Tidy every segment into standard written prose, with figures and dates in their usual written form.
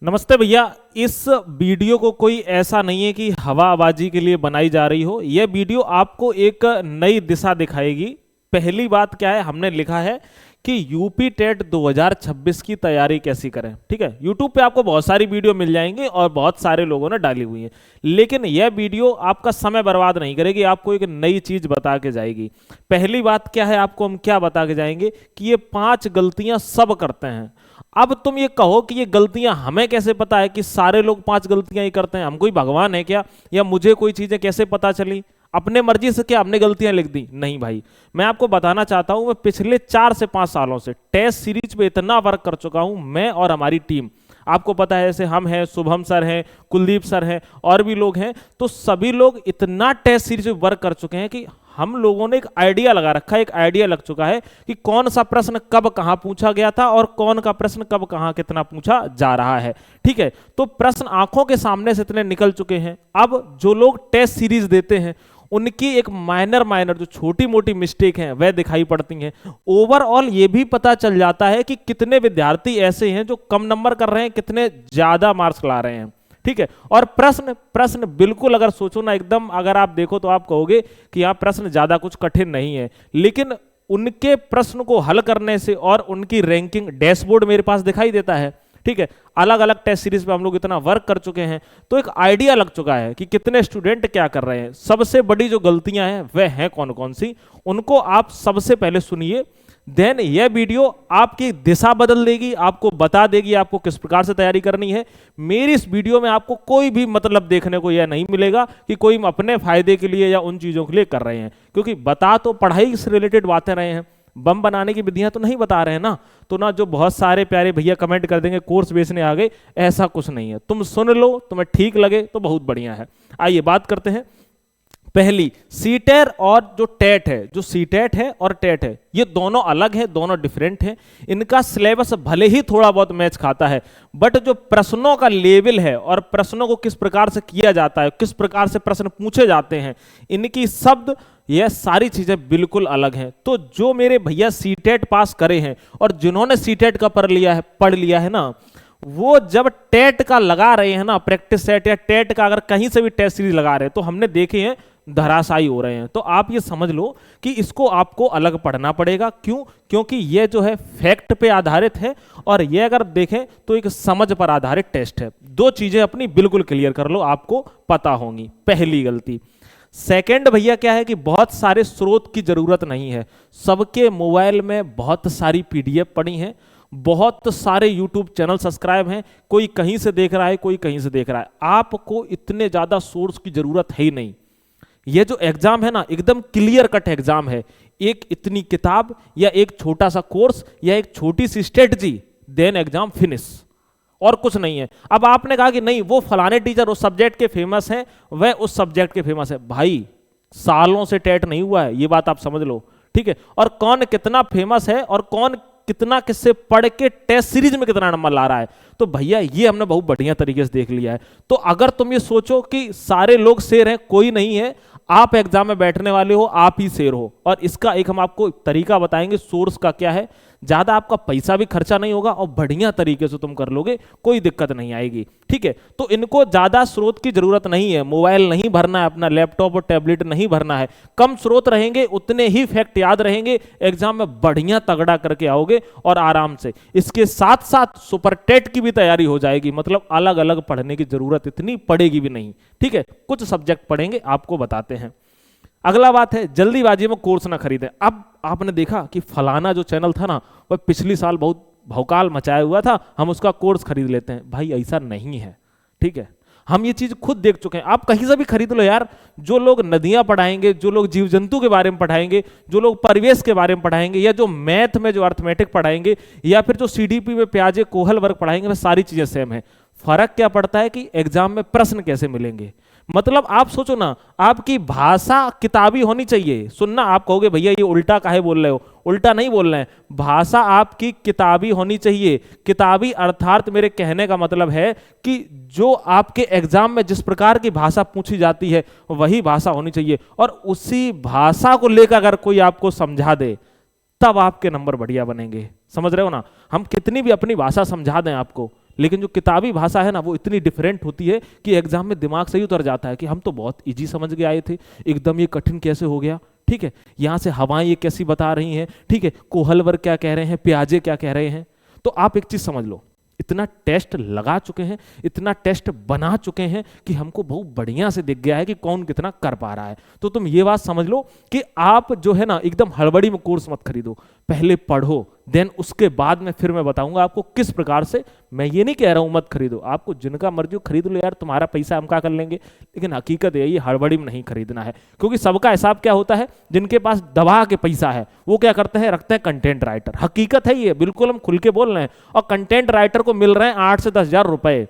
नमस्ते भैया। इस वीडियो को कोई ऐसा नहीं है कि हवाबाजी के लिए बनाई जा रही हो। यह वीडियो आपको एक नई दिशा दिखाएगी। पहली बात क्या है, हमने लिखा है कि यूपी टेट 2026 की तैयारी कैसी करें। ठीक है, यूट्यूब पे आपको बहुत सारी वीडियो मिल जाएंगी और बहुत सारे लोगों ने डाली हुई है, लेकिन यह वीडियो आपका समय बर्बाद नहीं करेगी, आपको एक नई चीज बता के जाएगी। पहली बात क्या है, आपको हम क्या बता के जाएंगे कि ये 5 गलतियां सब करते हैं। अब तुम ये कहो कि ये गलतियां हमें कैसे पता है कि सारे लोग 5 गलतियां ही करते हैं? हम कोई भगवान है क्या? या मुझे कोई चीजें कैसे पता चली? अपने मर्जी से क्या हमने गलतियां लिख दी? नहीं भाई, मैं आपको बताना चाहता हूं, मैं पिछले 4 से 5 सालों से टेस्ट सीरीज पे इतना वर्क कर चुका हूं, मैं और हमारी टीम। आपको पता है, जैसे हम हैं, शुभम सर हैं, कुलदीप सर हैं, और भी लोग हैं, तो सभी लोग इतना टेस्ट सीरीज पे वर्क कर चुके हैं कि हम लोगों ने एक आइडिया लगा रखा है, एक आइडिया लग चुका है कि कौन सा प्रश्न कब कहां पूछा गया था और कौन का प्रश्न कब कहां कितना पूछा जा रहा है। ठीक है, तो प्रश्न आंखों के सामने से इतने निकल चुके हैं। अब जो लोग टेस्ट सीरीज देते हैं उनकी एक माइनर जो छोटी मोटी मिस्टेक हैं वह दिखाई पड़ती हैं। ओवरऑल ये भी पता चल जाता है कि कितने विद्यार्थी ऐसे हैं जो कम नंबर कर रहे हैं, कितने ज्यादा मार्क्स ला रहे हैं। ठीक है, और प्रश्न प्रश्न बिल्कुल अगर सोचो ना, एकदम अगर आप देखो तो आप कहोगे कि यहाँ प्रश्न ज्यादा कुछ कठिन नहीं है, लेकिन उनके प्रश्न को हल करने से और उनकी रैंकिंग डैशबोर्ड मेरे पास दिखाई देता है। ठीक है, अलग अलग टेस्ट सीरीज पे हम लोग इतना वर्क कर चुके हैं तो एक आइडिया लग चुका है कि कितने स्टूडेंट क्या कर रहे हैं। सबसे बड़ी जो गलतियां हैं वह हैं कौन कौन सी, उनको आप सबसे पहले सुनिए। देन यह वीडियो आपकी दिशा बदल देगी, आपको बता देगी आपको किस प्रकार से तैयारी करनी है। मेरी इस वीडियो में आपको कोई भी मतलब देखने को यह नहीं मिलेगा कि कोई अपने फायदे के लिए या उन चीजों के लिए कर रहे हैं, क्योंकि बता तो पढ़ाई से रिलेटेड बातें रहे हैं, बम बनाने की विधियां तो नहीं बता रहे हैं ना। तो ना जो बहुत सारे प्यारे भैया कमेंट कर देंगे कोर्स बेचने आ गए, ऐसा कुछ नहीं है। तुम सुन लो, तुम्हें ठीक लगे तो बहुत बढ़िया है। आइए बात करते हैं। पहली, सीटेट और जो टेट है, जो सीटेट है और टेट है, ये दोनों अलग है, दोनों डिफरेंट है। इनका सिलेबस भले ही थोड़ा बहुत मैच खाता है, बट जो प्रश्नों का लेवल है और प्रश्नों को किस प्रकार से किया जाता है, किस प्रकार से प्रश्न पूछे जाते हैं, इनकी शब्द, यह सारी चीजें बिल्कुल अलग हैं। तो जो मेरे भैया सीटेट पास करे हैं और जिन्होंने सीटेट का पढ़ लिया है ना, वो जब टेट का लगा रहे हैं ना, प्रैक्टिस सेट या टेट का अगर कहीं से भी टेस्ट सीरीज लगा रहे हैं तो हमने देखे हैं धराशायी हो रहे हैं। तो आप ये समझ लो कि इसको आपको अलग पढ़ना पड़ेगा। क्यों? क्योंकि ये जो है फैक्ट पे आधारित है और ये अगर देखें तो एक समझ पर आधारित टेस्ट है। दो चीजें अपनी बिल्कुल क्लियर कर लो, आपको पता होंगी। पहली गलती। सेकंड भैया क्या है कि बहुत सारे स्रोत की जरूरत नहीं है। सबके मोबाइल में बहुत सारी पीडीएफ पड़ी हैं, बहुत सारे यूट्यूब चैनल सब्सक्राइब हैं, कोई कहीं से देख रहा है, कोई कहीं से देख रहा है। आपको इतने ज्यादा सोर्स की जरूरत है ही नहीं। ये जो एग्जाम है ना, एकदम क्लियर कट एग्जाम है। एक इतनी किताब या एक छोटा सा कोर्स या एक छोटी सी स्ट्रेटजी, देन एग्जाम फिनिश, और कुछ नहीं है। अब आपने कहा कि नहीं, वो फलाने टीचर उस सब्जेक्ट के फेमस हैं, वह उस सब्जेक्ट के फेमस है। भाई सालों से टेट नहीं हुआ है, ये बात आप समझ लो। ठीक है, और कौन कितना फेमस है और कौन कितना किससे पढ़ के टेस्ट सीरीज में कितना नंबर ला रहा है, तो भैया ये हमने बहुत बढ़िया तरीके से देख लिया है। तो अगर तुम ये सोचो कि सारे लोग शेर हैं, कोई नहीं है, आप एग्जाम में बैठने वाले हो, आप ही शेर हो। और इसका एक हम आपको तरीका बताएंगे, सोर्स का क्या है। ज्यादा आपका पैसा भी खर्चा नहीं होगा और बढ़िया तरीके से तुम कर लोगे, कोई दिक्कत नहीं आएगी। ठीक है, तो इनको ज्यादा स्रोत की जरूरत नहीं है। मोबाइल नहीं भरना है, अपना लैपटॉप और टैबलेट नहीं भरना है। कम स्रोत रहेंगे, उतने ही फैक्ट याद रहेंगे, एग्जाम में बढ़िया तगड़ा करके आओगे और आराम से। इसके साथ साथ सुपर टेट की भी तैयारी हो जाएगी, मतलब अलग अलग पढ़ने की जरूरत इतनी पड़ेगी भी नहीं। ठीक है, कुछ सब्जेक्ट पढ़ेंगे, आपको बताते हैं। अगला बात है, जल्दीबाजी में कोर्स ना खरीदें। अब आपने देखा कि फलाना जो चैनल था ना, वह पिछली साल बहुत भौकाल मचाया हुआ था, हम उसका कोर्स खरीद लेते हैं। भाई ऐसा नहीं है। ठीक है, हम ये चीज खुद देख चुके हैं। आप कहीं से भी खरीद लो यार। जो लोग नदियां पढ़ाएंगे, जो लोग जीव जंतु के बारे में पढ़ाएंगे, जो लोग परिवेश के बारे में पढ़ाएंगे, या जो मैथ में जो अर्थमेटिक पढ़ाएंगे, या फिर जो सीडीपी में प्याजे कोहल वर्ग पढ़ाएंगे, वह सारी चीजें सेम है। फर्क क्या पड़ता है कि एग्जाम में प्रश्न कैसे मिलेंगे। मतलब आप सोचो ना, आपकी भाषा किताबी होनी चाहिए। सुनना, आप कहोगे भैया ये उल्टा काहे बोल रहे हो, उल्टा नहीं बोल रहे हैं, भाषा आपकी किताबी होनी चाहिए। किताबी अर्थात मेरे कहने का मतलब है कि जो आपके एग्जाम में जिस प्रकार की भाषा पूछी जाती है वही भाषा होनी चाहिए, और उसी भाषा को लेकर अगर कोई आपको समझा दे तब आपके नंबर बढ़िया बनेंगे। समझ रहे हो ना? हम कितनी भी अपनी भाषा समझा दें आपको, लेकिन जो किताबी भाषा है ना वो इतनी डिफरेंट होती है कि एग्जाम में दिमाग से ही उतर जाता है कि हम तो बहुत इजी समझ के आए थे, एकदम ये कठिन कैसे हो गया। ठीक है, यहां से हवाएं ये कैसी बता रही हैं, ठीक है, कोहलवर क्या कह रहे हैं, प्याजे क्या कह रहे हैं। तो आप एक चीज समझ लो, इतना टेस्ट लगा चुके हैं, इतना टेस्ट बना चुके हैं कि हमको बहुत बढ़िया से दिख गया है कि कौन कितना कर पा रहा है। तो तुम ये बात समझ लो कि आप जो है ना एकदम हड़बड़ी में कोर्स मत खरीदो, पहले पढ़ो, देन उसके बाद में फिर मैं बताऊंगा आपको किस प्रकार से। मैं ये नहीं कह रहा हूं मत खरीदो, आपको जिनका मर्जी खरीद लो यार, तुम्हारा पैसा हम क्या कर लेंगे, लेकिन हकीकत है ये हड़बड़ी में नहीं खरीदना है। क्योंकि सबका हिसाब क्या होता है, जिनके पास दबा के पैसा है वो क्या करते हैं, रखते हैं कंटेंट राइटर। हकीकत है ये, बिल्कुल हम खुल के बोल रहे हैं। और कंटेंट राइटर को मिल रहे हैं 8 से 10 हजार रुपए।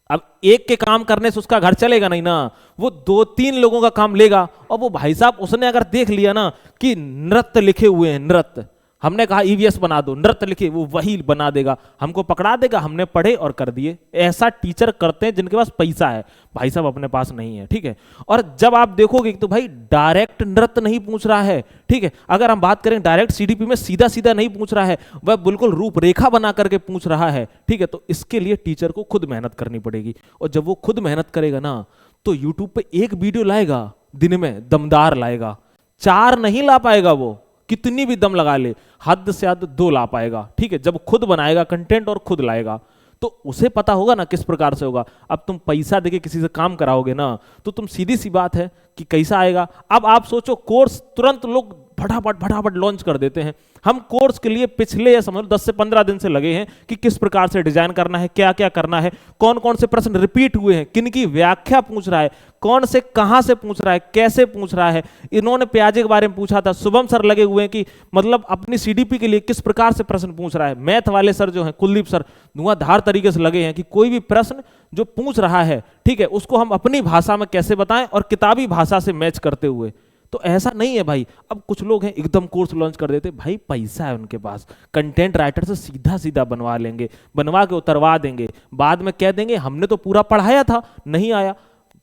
अब एक के काम करने से उसका घर चलेगा नहीं ना, वो 2-3 लोगों का काम लेगा। और वो भाई साहब उसने अगर देख लिया ना कि नृत्य लिखे हुए हैं, नृत्य, हमने कहा ईवीएस बना दो, नृत्य लिखे, वो वही बना देगा, हमको पकड़ा देगा, हमने पढ़े और कर दिए। ऐसा टीचर करते हैं जिनके पास पैसा है, भाई साहब अपने पास नहीं है। ठीक है, और जब आप देखोगे तो भाई डायरेक्ट नृत्य नहीं पूछ रहा है। ठीक है, अगर हम बात करें डायरेक्ट सीडीपी में सीधा सीधा नहीं पूछ रहा है, वह बिल्कुल रूपरेखा बना करके पूछ रहा है। ठीक है, तो इसके लिए टीचर को खुद मेहनत करनी पड़ेगी। और जब वो खुद मेहनत करेगा ना तो यूट्यूब पे एक वीडियो लाएगा दिन में, दमदार लाएगा, 4 नहीं ला पाएगा वो, कितनी भी दम लगा ले, हद से हद 2 ला पाएगा। ठीक है, जब खुद बनाएगा कंटेंट और खुद लाएगा तो उसे पता होगा ना किस प्रकार से होगा। अब तुम पैसा देके किसी से काम कराओगे ना तो तुम सीधी सी बात है कि कैसा आएगा। अब आप सोचो, कोर्स तुरंत लोग फटाफट लॉन्च कर देते हैं। हम कोर्स के लिए पिछले या समझ लो 10 से 15 दिन से लगे हैं कि किस प्रकार से डिजाइन करना है, क्या क्या करना है, कौन कौन से प्रश्न रिपीट हुए हैं, किन की व्याख्या पूछ रहा है, कौन से कहां से पूछ रहा है, कैसे पूछ रहा है। इन्होंने प्याजे के बारे में पूछा था, शुभम सर लगे हुए हैं कि मतलब अपनी सीडीपी के लिए किस प्रकार से प्रश्न पूछ रहा है। मैथ वाले सर जो हैं कुलदीप सर, धुआंधार तरीके से लगे हैं कि कोई भी प्रश्न जो पूछ रहा है, ठीक है, उसको हम अपनी भाषा में कैसे बताएं और किताबी भाषा से मैच करते हुए। तो ऐसा नहीं है भाई। अब कुछ लोग हैं एकदम कोर्स लॉन्च कर देते, भाई पैसा है उनके पास, कंटेंट राइटर से सीधा सीधा बनवा लेंगे, बनवा के उतरवा देंगे, बाद में कह देंगे हमने तो पूरा पढ़ाया था, नहीं आया।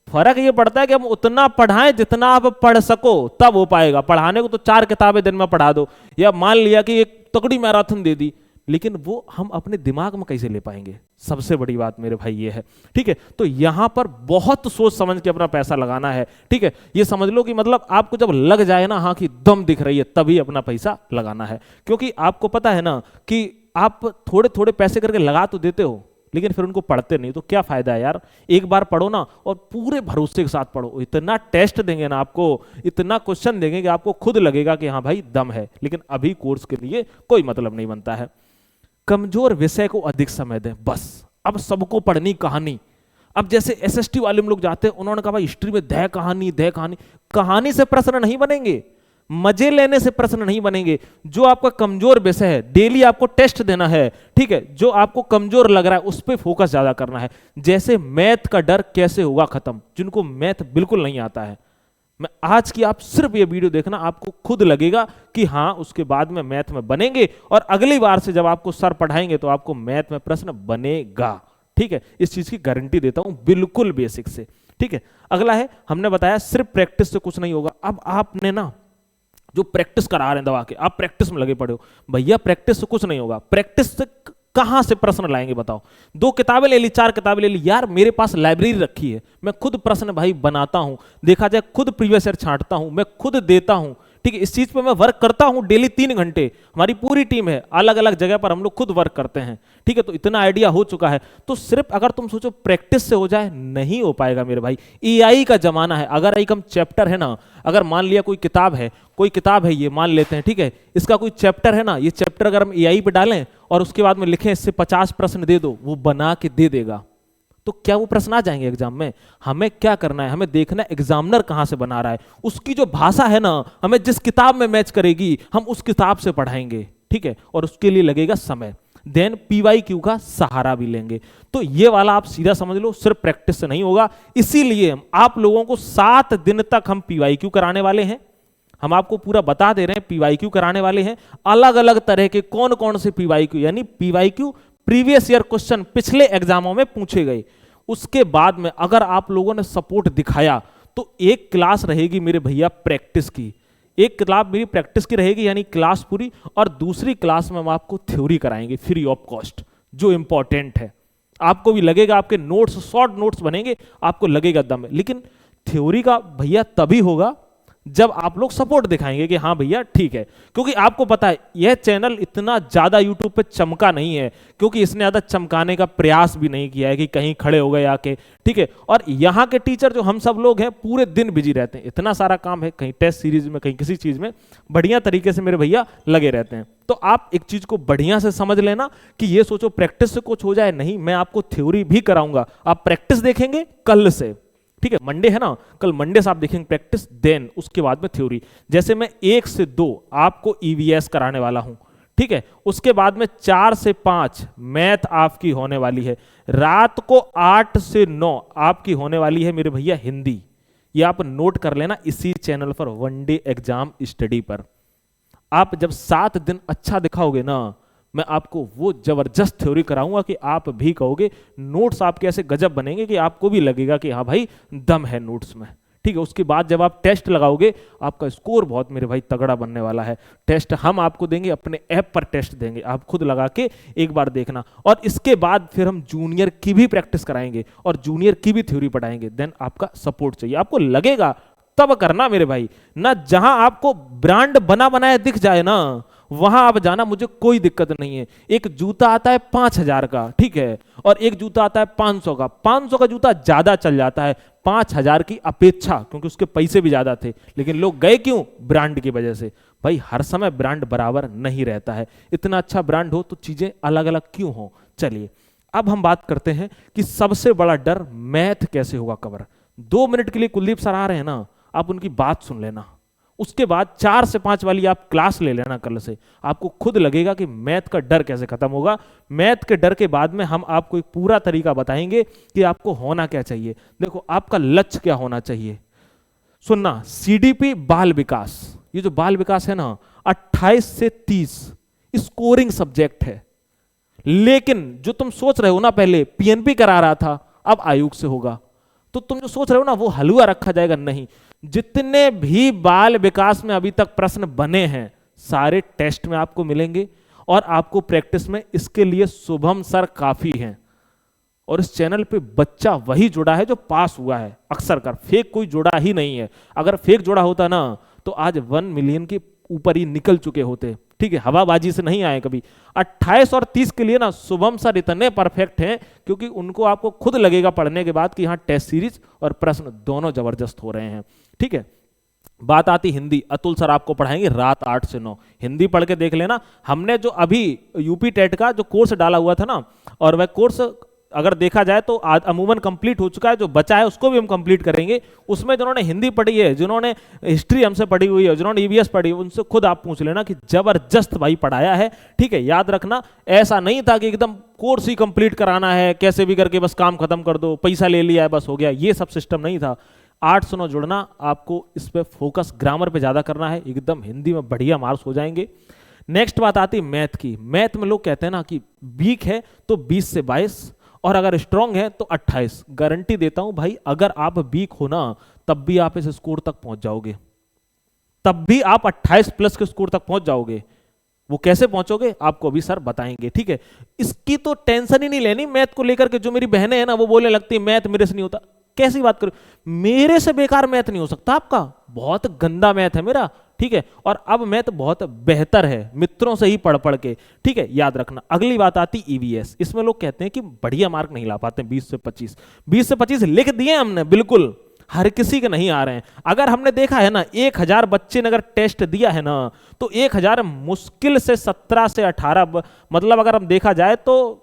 फर्क ये पड़ता है कि हम उतना पढ़ाएं जितना आप पढ़ सको, तब हो पाएगा। पढ़ाने को तो 4 किताबें दिन में पढ़ा दो, या मान लिया कि एक तगड़ी मैराथन दे दी, लेकिन वो हम अपने दिमाग में कैसे ले पाएंगे, सबसे बड़ी बात मेरे भाई ये है। ठीक है, तो यहां पर बहुत सोच समझ के अपना पैसा लगाना है। ठीक है, ये समझ लो कि मतलब आपको जब लग जाए ना, हाँ कि दम दिख रही है, तभी अपना पैसा लगाना है। क्योंकि आपको पता है ना कि आप थोड़े थोड़े पैसे करके लगा तो देते हो, लेकिन फिर उनको पढ़ते नहीं, तो क्या फायदा है यार। एक बार पढ़ो ना और पूरे भरोसे के साथ पढ़ो। इतना टेस्ट देंगे ना आपको, इतना क्वेश्चन देंगे कि आपको खुद लगेगा कि हाँ भाई दम है। लेकिन अभी कोर्स के लिए कोई मतलब नहीं बनता है। कमजोर विषय को अधिक समय दें, बस। अब सबको पढ़नी कहानी। अब जैसे एसएसटी वाले में लोग जाते हैं, उन्होंने कहा भाई हिस्ट्री में दह कहानी, दह कहानी। कहानी से प्रश्न नहीं बनेंगे, मजे लेने से प्रश्न नहीं बनेंगे। जो आपका कमजोर विषय है, डेली आपको टेस्ट देना है। ठीक है, जो आपको कमजोर लग रहा है उस पर फोकस ज्यादा करना है। जैसे मैथ का डर कैसे होगा खत्म, जिनको मैथ बिल्कुल नहीं आता है, मैं आज की आप सिर्फ ये वीडियो देखना, आपको खुद लगेगा कि हाँ उसके बाद में मैथ में बनेंगे, और अगली बार से जब आपको सर पढ़ाएंगे तो आपको मैथ में प्रश्न बनेगा। ठीक है, इस चीज की गारंटी देता हूं, बिल्कुल बेसिक से। ठीक है, अगला है, हमने बताया सिर्फ प्रैक्टिस से कुछ नहीं होगा। अब आपने ना जो प्रैक्टिस करा रहे हैं दवा के, आप प्रैक्टिस में लगे पड़े हो, भैया प्रैक्टिस से कुछ नहीं होगा। प्रैक्टिस से कहां से प्रश्न लाएंगे बताओ। 2 किताबें ले ली, 4 किताबें ले ली, यार मेरे पास लाइब्रेरी रखी है, मैं खुद प्रश्न भाई बनाता हूं, देखा जाए खुद प्रीवियस ईयर छांटता हूं, मैं खुद देता हूं। ठीक है, इस चीज पे मैं वर्क करता हूं डेली 3 घंटे। हमारी पूरी टीम है, अलग अलग जगह पर हम लोग खुद वर्क करते हैं। ठीक है, तो इतना आइडिया हो चुका है। तो सिर्फ अगर तुम सोचो प्रैक्टिस से हो जाए, नहीं हो पाएगा मेरे भाई। एआई का जमाना है। अगर एक हम चैप्टर है ना, अगर मान लिया कोई किताब है ये मान लेते हैं, ठीक है, इसका कोई चैप्टर है ना, ये चैप्टर अगर हम एआई पे डालें और उसके बाद में लिखें इससे 50 प्रश्न दे दो, वो बना के दे देगा। तो क्या वो प्रश्न आ जाएंगे एग्जाम में? हमें क्या करना है, हमें देखना है एग्जामिनर कहां से बना रहा है, उसकी जो भाषा है ना, हमें जिस किताब में मैच करेगी हम उस किताब से पढ़ाएंगे। ठीक है, और उसके लिए लगेगा समय। देन पीवाईक्यू का सहारा भी लेंगे। तो ये वाला आप सीधा समझ लो, सिर्फ प्रैक्टिस से नहीं होगा। इसीलिए आप लोगों को 7 दिन तक हम पीवाईक्यू कराने वाले हैं। हम आपको पूरा बता दे रहे हैं, पीवाईक्यू कराने वाले हैं, अलग अलग तरह के। कौन कौन से पीवाईक्यू, यानी पीवाईक्यू प्रीवियस ईयर क्वेश्चन पिछले एग्जामों में पूछे गए। उसके बाद में अगर आप लोगों ने सपोर्ट दिखाया तो एक क्लास रहेगी मेरे भैया प्रैक्टिस की, एक क्लास मेरी प्रैक्टिस की रहेगी, यानी क्लास पूरी, और दूसरी क्लास में हम आपको थ्योरी कराएंगे फ्री ऑफ कॉस्ट, जो इंपॉर्टेंट है। आपको भी लगेगा आपके नोट्स शॉर्ट नोट्स बनेंगे, आपको लगेगा दम है। लेकिन थ्योरी का भैया तभी होगा जब आप लोग सपोर्ट दिखाएंगे कि हाँ भैया ठीक है, क्योंकि आपको पता है यह चैनल इतना ज्यादा यूट्यूब पे चमका नहीं है, क्योंकि इसने ज्यादा चमकाने का प्रयास भी नहीं किया है कि कहीं खड़े हो गए आके, ठीक है। और यहाँ के टीचर जो हम सब लोग हैं पूरे दिन बिजी रहते हैं, इतना सारा काम है, कहीं टेस्ट सीरीज में, कहीं किसी चीज में, बढ़िया तरीके से मेरे भैया लगे रहते हैं। तो आप एक चीज को बढ़िया से समझ लेना कि ये सोचो प्रैक्टिस से कुछ हो जाए, नहीं, मैं आपको थ्योरी भी कराऊंगा, आप प्रैक्टिस देखेंगे कल से, ठीक है। मंडे है ना, कल मंडे से आप देखेंगे प्रैक्टिस, देन उसके बाद में थ्योरी। जैसे मैं 1 से 2 आपको ईवीएस कराने वाला हूं, ठीक है। उसके बाद में 4 से 5 मैथ आपकी होने वाली है। रात को 8 से 9 आपकी होने वाली है मेरे भैया हिंदी। ये आप नोट कर लेना इसी चैनल पर, वनडे एग्जाम स्टडी पर। आप जब 7 दिन अच्छा दिखाओगे ना, मैं आपको वो जबरदस्त थ्योरी कराऊंगा कि आप भी कहोगे, नोट्स आपके ऐसे गजब बनेंगे कि आपको भी लगेगा कि हाँ भाई दम है नोट्स में, ठीक है। उसके बाद जब आप टेस्ट लगाओगे, आपका स्कोर बहुत मेरे भाई तगड़ा बनने वाला है। टेस्ट हम आपको देंगे, अपने ऐप पर टेस्ट देंगे, आप खुद लगा के एक बार देखना। और इसके बाद फिर हम जूनियर की भी प्रैक्टिस कराएंगे और जूनियर की भी थ्योरी पढ़ाएंगे। देन आपका सपोर्ट चाहिए, आपको लगेगा तब करना मेरे भाई ना। जहां आपको ब्रांड बना बनाया दिख जाए ना, वहां आप जाना, मुझे कोई दिक्कत नहीं है। एक जूता आता है 5,000 का, ठीक है, और एक जूता आता है 500 का। 500 का जूता ज्यादा चल जाता है 5,000 की अपेक्षा, क्योंकि उसके पैसे भी ज्यादा थे। लेकिन लोग गए क्यों? ब्रांड की वजह से। भाई हर समय ब्रांड बराबर नहीं रहता है, इतना अच्छा ब्रांड हो तो चीजें अलग अलग क्यों हो। चलिए अब हम बात करते हैं कि सबसे बड़ा डर मैथ कैसे होगा कवर। 2 मिनट के लिए कुलदीप सर आ रहे हैं ना, आप उनकी बात सुन लेना, उसके बाद 4 से 5 वाली आप क्लास ले लेना कल से। आपको खुद लगेगा कि मैथ का डर कैसे खत्म होगा। मैथ के डर के बाद में हम आपको एक पूरा तरीका बताएंगे कि आपको होना क्या चाहिए। देखो आपका लक्ष्य क्या होना चाहिए, सुनना। सीडीपी बाल विकास, ये जो बाल विकास है ना 28 से 30 स्कोरिंग सब्जेक्ट है। लेकिन जो तुम सोच रहे हो ना, पहले पीएनपी करा रहा था, अब आयुक्त से होगा, तो तुम जो सोच रहे हो ना वो हलवा रखा जाएगा, नहीं। जितने भी बाल विकास में अभी तक प्रश्न बने हैं सारे टेस्ट में आपको मिलेंगे, और आपको प्रैक्टिस में इसके लिए शुभम सर काफी हैं। और इस चैनल पे बच्चा वही जुड़ा है जो पास हुआ है अक्सर कर, फेक कोई जुड़ा ही नहीं है। अगर फेक जुड़ा होता ना तो आज 1 मिलियन के ऊपर ही निकल चुके होते, ठीक है। हवाबाजी से नहीं आए कभी। 28 और 30 के लिए ना शुभम सर इतने परफेक्ट हैं, क्योंकि उनको आपको खुद लगेगा पढ़ने के बाद कि हाँ टेस्ट सीरीज और प्रश्न दोनों जबरदस्त हो रहे हैं, ठीक है। बात आती हिंदी, अतुल सर आपको पढ़ाएंगे रात 8 से 9। हिंदी पढ़ के देख लेना। हमने जो अभी यूपी टेट का जो कोर्स डाला हुआ था ना, और वह कोर्स अगर देखा जाए तो अमूमन कंप्लीट हो चुका है, जो बचा है उसको भी हम कंप्लीट करेंगे। उसमें जिन्होंने हिंदी पढ़ी है, जिन्होंने हिस्ट्री हमसे पढ़ी हुई है, जिन्होंने ईवीएस पढ़ी है, उनसे खुद आप पूछ लेना कि जबरदस्त भाई पढ़ाया है, ठीक है। याद रखना ऐसा नहीं था कि एकदम कोर्स ही कंप्लीट कराना है, कैसे भी करके बस काम खत्म कर दो, पैसा ले लिया है बस हो गया, ये सब सिस्टम नहीं था। 8 से 9 जुड़ना, आपको इस पे फोकस ग्रामर पे ज्यादा करना है, एकदम हिंदी में बढ़िया मार्क्स हो जाएंगे। नेक्स्ट बात आती मैथ की। मैथ में लोग कहते हैं ना कि वीक है तो 20 से 22, और अगर स्ट्रांग है तो 28। गारंटी देता हूं भाई, अगर आप वीक हो ना तब भी आप इस स्कोर तक पहुंच जाओगे, तब भी आप 28 प्लस के स्कोर तक पहुंच जाओगे। वो कैसे पहुंचोगे आपको अभी सर बताएंगे, ठीक है। इसकी तो टेंशन ही नहीं लेनी मैथ को लेकर के। जो मेरी बहनें हैं ना वो बोलने लगती है मैथ मेरे से नहीं होता। कैसी बात करो, मेरे से बेकार मैथ नहीं हो सकता आपका, बहुत गंदा मैथ है मेरा, ठीक है। और अब मैथ बहुत बेहतर है मित्रों से ही पढ़ पढ़ के, ठीक है। याद रखना। अगली बात आती ईवीएस। इसमें लोग कहते हैं कि बढ़िया मार्क नहीं ला पाते, 20 से 25। 20 से 25 लिख दिए हमने, बिल्कुल हर किसी के नहीं आ रहे हैं। अगर हमने देखा है ना 1000 बच्चे ने अगर टेस्ट दिया है ना, तो 1000 मुश्किल से 17 से 18, मतलब अगर हम देखा जाए तो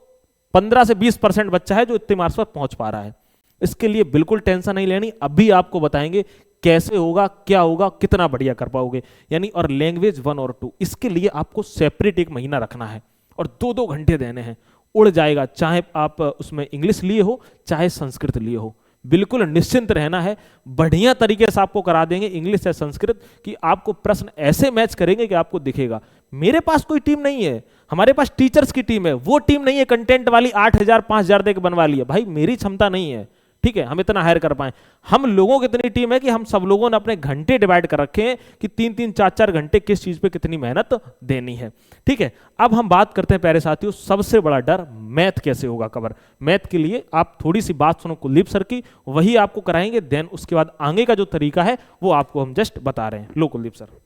15 से 20% बच्चा है जो इतने मार्क्स पर पहुंच पा रहा है। इसके लिए बिल्कुल टेंशन नहीं लेनी, अभी आपको बताएंगे कैसे होगा, क्या होगा, कितना बढ़िया कर पाओगे। यानी और लैंग्वेज 1 और 2, इसके लिए आपको सेपरेट 1 महीना रखना है और 2-2 घंटे देने हैं। उड़ जाएगा, चाहे आप उसमें इंग्लिश लिए हो चाहे संस्कृत लिए हो, बिल्कुल निश्चिंत रहना है। बढ़िया तरीके से आपको करा देंगे इंग्लिश या संस्कृत कि आपको प्रश्न ऐसे मैच करेंगे कि आपको दिखेगा। मेरे पास कोई टीम नहीं है, हमारे पास टीचर्स की टीम है। वो टीम नहीं है कंटेंट वाली 8000 5000 दे के बनवा लिया, भाई मेरी क्षमता नहीं है, ठीक है, हम इतना हायर कर पाए। हम लोगों की इतनी टीम है कि हम सब लोगों ने अपने घंटे डिवाइड कर रखे हैं कि 3-3 4-4 घंटे किस चीज पे कितनी मेहनत देनी है। ठीक है, अब हम बात करते हैं प्यारे साथियों, सबसे बड़ा डर मैथ कैसे होगा कवर। मैथ के लिए आप थोड़ी सी बात सुनो कुलदीप सर की, वही आपको कराएंगे, देन उसके बाद आगे का जो तरीका है वो आपको हम जस्ट बता रहे हैं। लो कुलदीप सर।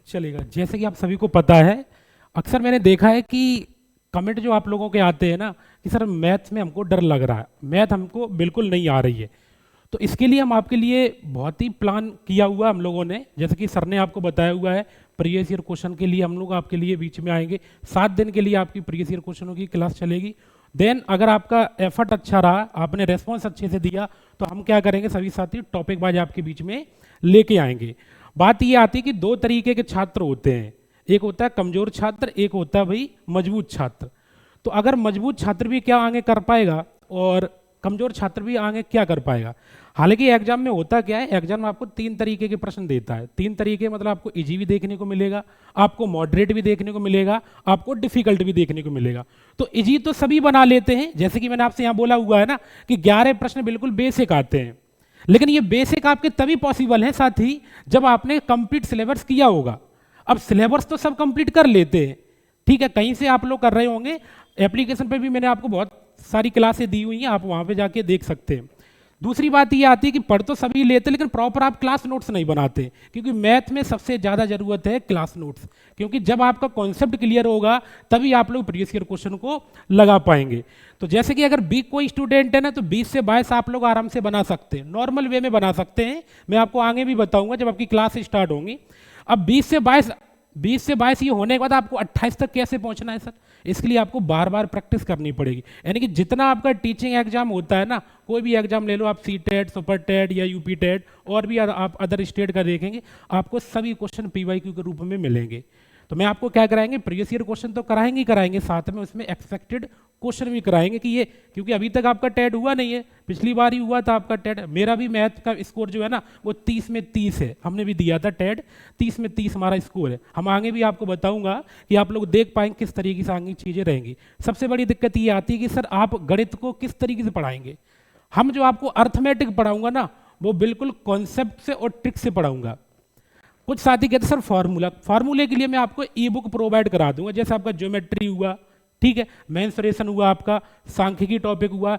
चलेगा। जैसे कि आप सभी को पता है, अक्सर मैंने देखा है कि कमेंट जो आप लोगों के आते हैं ना कि सर मैथ्स में हमको डर लग रहा है, मैथ हमको बिल्कुल नहीं आ रही है। तो इसके लिए हम आपके लिए बहुत ही प्लान किया हुआ हम लोगों ने, जैसे कि सर ने आपको बताया हुआ है, प्रीवियस ईयर क्वेश्चन के लिए हम लोग आपके लिए बीच में आएंगे। 7 दिन के लिए आपकी प्रीवियस ईयर क्वेश्चनों की क्लास चलेगी। देन अगर आपका एफर्ट अच्छा रहा, आपने रेस्पॉन्स अच्छे से दिया, तो हम क्या करेंगे सभी साथी, टॉपिक वाइज आपके बीच में लेके आएंगे। बात ये आती है कि 2 तरीके के छात्र होते हैं, एक होता है कमजोर छात्र, एक होता है भाई मजबूत छात्र। तो अगर मजबूत छात्र भी क्या आगे कर पाएगा और कमजोर छात्र भी आगे क्या कर पाएगा। हालांकि एग्जाम में होता क्या है, एग्जाम में आपको 3 तरीके के प्रश्न देता है। 3 तरीके मतलब आपको इजी भी देखने को मिलेगा, आपको मॉडरेट भी देखने को मिलेगा, आपको डिफिकल्ट भी देखने को मिलेगा। तो इजी तो सभी बना लेते हैं, जैसे कि मैंने आपसे यहाँ बोला हुआ है ना कि 11 प्रश्न बिल्कुल बेसिक आते हैं, लेकिन ये बेसिक आपके तभी पॉसिबल है साथ ही जब आपने कंप्लीट सिलेबस किया होगा। अब सिलेबस तो सब कंप्लीट कर लेते हैं, ठीक है, कहीं से आप लोग कर रहे होंगे, एप्लीकेशन पे भी मैंने आपको बहुत सारी क्लासें दी हुई हैं, आप वहां पे जाके देख सकते हैं। दूसरी बात ये आती है कि पढ़ तो सभी लेते हैं, लेकिन प्रॉपर आप क्लास नोट्स नहीं बनाते, क्योंकि मैथ में सबसे ज़्यादा जरूरत है क्लास नोट्स, क्योंकि जब आपका कॉन्सेप्ट क्लियर होगा तभी आप लोग प्रीवियस ईयर क्वेश्चन को लगा पाएंगे। तो जैसे कि अगर कोई स्टूडेंट है ना, तो 20 से 22 आप लोग आराम से बना सकते हैं, नॉर्मल वे में बना सकते हैं। मैं आपको आगे भी बताऊंगा जब आपकी क्लास स्टार्ट होंगी। अब 20 से 22 ये होने के बाद आपको 28 तक कैसे पहुंचना है सर, इसके लिए आपको बार बार प्रैक्टिस करनी पड़ेगी। यानी कि जितना आपका टीचिंग एग्जाम होता है ना, कोई भी एग्जाम ले लो आप, सी टेट, सुपर टेट या यूपी टेट, और भी आप अदर स्टेट का देखेंगे, आपको सभी क्वेश्चन पीवाईक्यू के रूप में मिलेंगे। तो मैं आपको क्या कराएंगे, प्रीवियस ईयर क्वेश्चन तो कराएंगे ही कराएंगे, साथ में उसमें एक्सपेक्टेड क्वेश्चन भी कराएंगे कि ये, क्योंकि अभी तक आपका टेट हुआ नहीं है, पिछली बार ही हुआ था आपका टेट। मेरा भी मैथ का स्कोर जो है ना वो 30 में 30 है, हमने भी दिया था टेट, 30 में 30 हमारा स्कोर है। हम आगे भी आपको बताऊंगा कि आप लोग देख पाएंगे किस तरीके से आगे चीज़ें रहेंगी। सबसे बड़ी दिक्कत ये आती है कि सर आप गणित को किस तरीके से पढ़ाएंगे। हम जो आपको अर्थमेटिक पढ़ाऊंगा ना, वो बिल्कुल कॉन्सेप्ट से और ट्रिक से पढ़ाऊंगा। कुछ साथी कहते हैं सर फार्मूले के लिए मैं आपको ई बुक प्रोवाइड करा दूंगा, जैसे आपका ज्योमेट्री हुआ, ठीक है, मेंसुरेशन हुआ, आपका सांख्यिकी टॉपिक हुआ,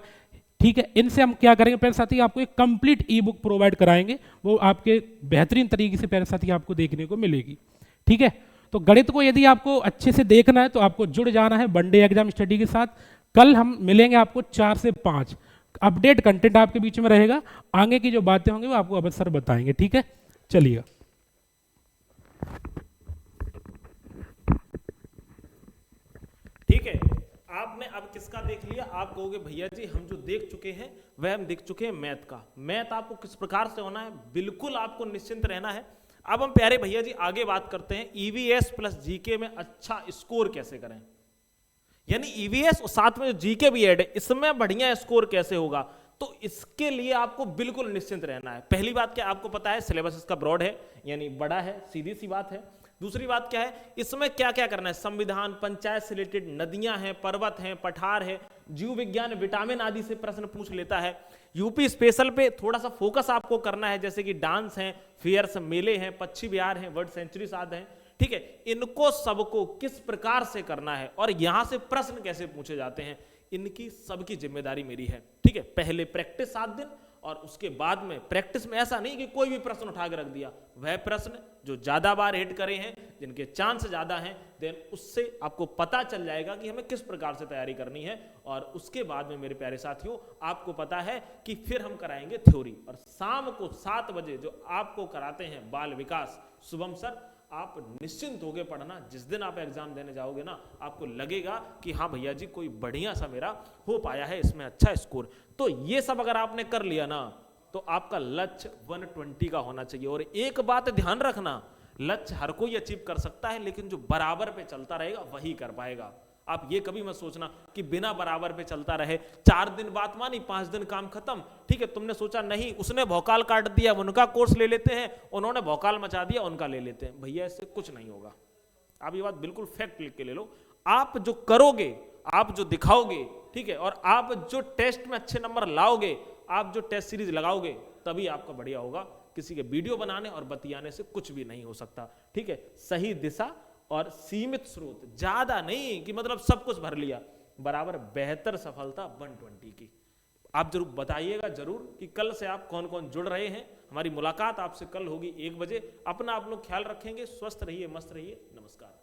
ठीक है, इनसे हम क्या करेंगे पहले साथी, आपको एक कंप्लीट ई बुक प्रोवाइड कराएंगे, वो आपके बेहतरीन तरीके से पहले साथी आपको देखने को मिलेगी। ठीक है, तो गणित को यदि आपको अच्छे से देखना है तो आपको जुड़ जाना है वनडे एग्जाम स्टडी के साथ। कल हम मिलेंगे आपको 4 से 5, अपडेट कंटेंट आपके बीच में रहेगा, आगे की जो बातें होंगी वो आपको अवसर बताएंगे। ठीक है, चलिए। ठीक है, आपने अब किसका देख लिया, आप कहोगे भैया जी हम जो देख चुके हैं वह हम देख चुके हैं मैथ का। मैथ आपको किस प्रकार से होना है, बिल्कुल आपको निश्चिंत रहना है। अब हम प्यारे भैया जी आगे बात करते हैं ईवीएस प्लस जीके में अच्छा स्कोर कैसे करें, यानी ईवीएस और साथ में जो जीके भी ऐड है, इसमें बढ़िया स्कोर कैसे होगा। तो इसके लिए आपको बिल्कुल निश्चिंत रहना है। पहली बात क्या, आपको पता है सिलेबस इसका ब्रॉड है, यानी बड़ा है, सीधी सी बात है। दूसरी बात क्या है, इसमें क्या क्या करना है, संविधान, पंचायत से रिलेटेड, नदियां हैं, पर्वत हैं, पठार है, जीव विज्ञान, विटामिन आदि से प्रश्न पूछ लेता है। यूपी स्पेशल पे थोड़ा सा फोकस आपको करना है, जैसे कि डांस हैं, फेयर्स, मेले हैं, पक्षी विहार हैं, वर्ल्ड सेंचुरी साध हैं। ठीक है, इनको सबको किस प्रकार से करना है और यहां से प्रश्न कैसे पूछे जाते हैं, इनकी सबकी जिम्मेदारी मेरी है। ठीक है, पहले प्रैक्टिस 7 दिन और उसके बाद में प्रैक्टिस में ऐसा नहीं कि कोई भी प्रश्न उठा के रख दिया, वह प्रश्न जो ज्यादा बार हिट करे हैं, जिनके चांस ज्यादा हैं, देन उससे आपको पता चल जाएगा कि हमें किस प्रकार से तैयारी करनी है। और उसके बाद में मेरे प्यारे साथियों आपको पता है कि फिर हम कराएंगे थ्योरी, और शाम को 7 बजे जो आपको कराते हैं बाल विकास शुभम सर, आप निश्चिंत होकर पढ़ना। जिस दिन आप एग्जाम देने जाओगे ना, आपको लगेगा कि हाँ भैया जी कोई बढ़िया सा मेरा हो पाया है, इसमें अच्छा स्कोर। तो ये सब अगर आपने कर लिया ना, तो आपका लक्ष्य 120 का होना चाहिए। और एक बात ध्यान रखना, लक्ष्य हर कोई अचीव कर सकता है, लेकिन जो बराबर पे चलता रहेगा वही कर पाएगा। आप ये कभी मत सोचना कि बिना बराबर पे चलता रहे, 4 दिन बात मानी 5 दिन काम खत्म, ठीक है, तुमने सोचा नहीं उसने भौकाल काट दिया उनका कोर्स ले लेते हैं, उन्होंने भौकाल मचा दिया उनका ले लेते हैं। भैया इससे कुछ नहीं होगा। आप ये बात बिल्कुल फैक्ट लिख के ले लो। आप जो करोगे, आप जो दिखाओगे, ठीक है, और आप जो टेस्ट में अच्छे नंबर लाओगे, आप जो टेस्ट सीरीज लगाओगे, तभी आपका बढ़िया होगा। किसी के वीडियो बनाने और बतियाने से कुछ भी नहीं हो सकता, ठीक है। सही दिशा और सीमित स्रोत, ज्यादा नहीं कि मतलब सब कुछ भर लिया, बराबर बेहतर सफलता 120 की। आप जरूर बताइएगा जरूर कि कल से आप कौन कौन जुड़ रहे हैं। हमारी मुलाकात आपसे कल होगी 1 बजे। अपना आप लोग ख्याल रखेंगे, स्वस्थ रहिए, मस्त रहिए, नमस्कार।